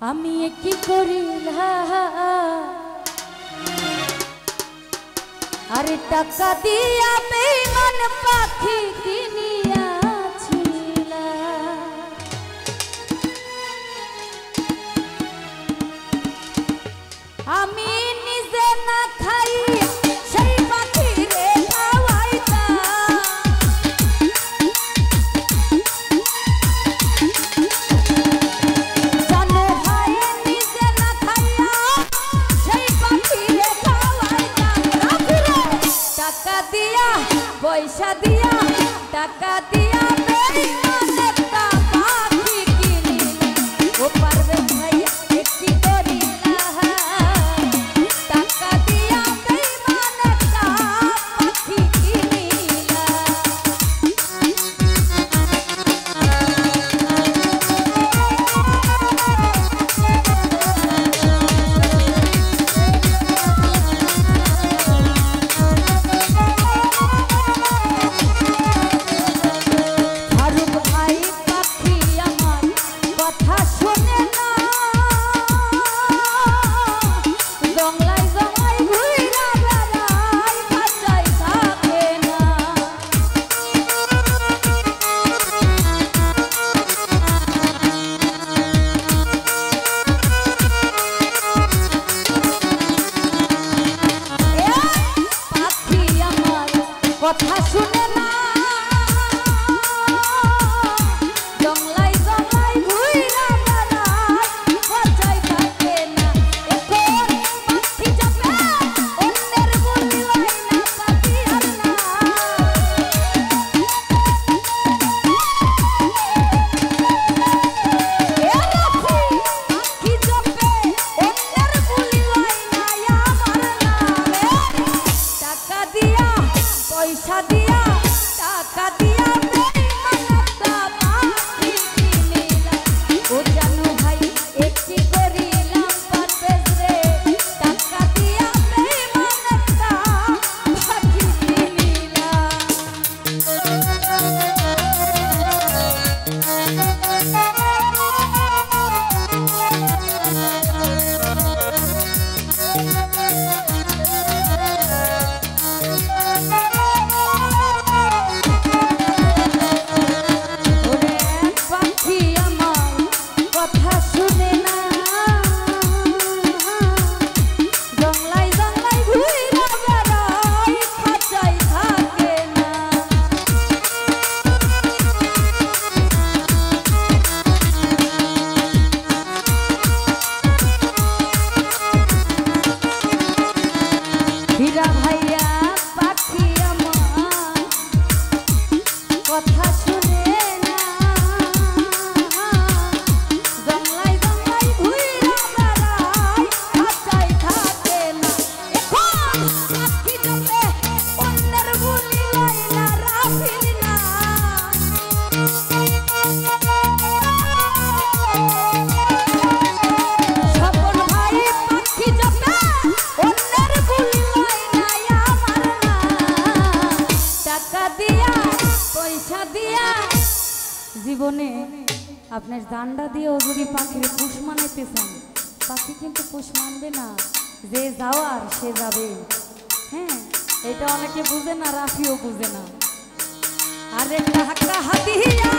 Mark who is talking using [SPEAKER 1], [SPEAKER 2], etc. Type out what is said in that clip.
[SPEAKER 1] আমি কি করিলাম আরে টাকা দিয়া বেঈমান পাখি কিনিয়াছিলাম আমি নিজে না খাই সেই পাখি রে খাওয়াইতাম জানো ভাই নিজে না খাইয়া সেই পাখি রে খাওয়াইতাম টাকা দিয়া পয়সা দিয়া টাকা দিয়া বেঈমান একটা পাখি কিনিলাম ও পারবে ভাই কি করিলাম টাকা দিয়া বেঈমান একটা পাখি কিনিলাম কথা শুনে না জংলাই জংলাই ঘুইরা বেড়ায় বাঁচাই থাকে না এখন পাখি যাবে অন্যের বলি হয় না পাখি আর না পাখি যাবে অন্যের বলি হয় না আমার নামে টাকা দিয়া পয়সা দিয়া টাকা দিয়া বেঈমান একটা পাখি কিনিলাম ও জানো ভাই কি করিলাম পারবেজ রে টাকা দিয়া বেঈমান একটা পাখি কিনিলাম কথা শুনে না জংলাই জংলাই ঘুইরা বেড়ায় খাঁচাই থাকে না হীরা ভাইয়া পাখি আমার কথা শুনে না জংলাই জংলাই ঘুইরা বেড়ায় খাঁচাই থাকে না এখন পাখি যাবে অন্যের বলি হয় না রাফিল না সকল ভাই পাখি যাবে অন্যের বলি হয় না আমার না টাকা দিয়া পয়সা দিয়া জীবনে আপনার দান্ডা দিয়েও যদি পাখির পুষ মানাইতে চান পাখি কিন্তু পুষ মানবে না যে যাওয়ার সে যাবে হ্যাঁ এটা অনেকে বুঝে না রাফিও বুঝে না আরে টাকা দিয়া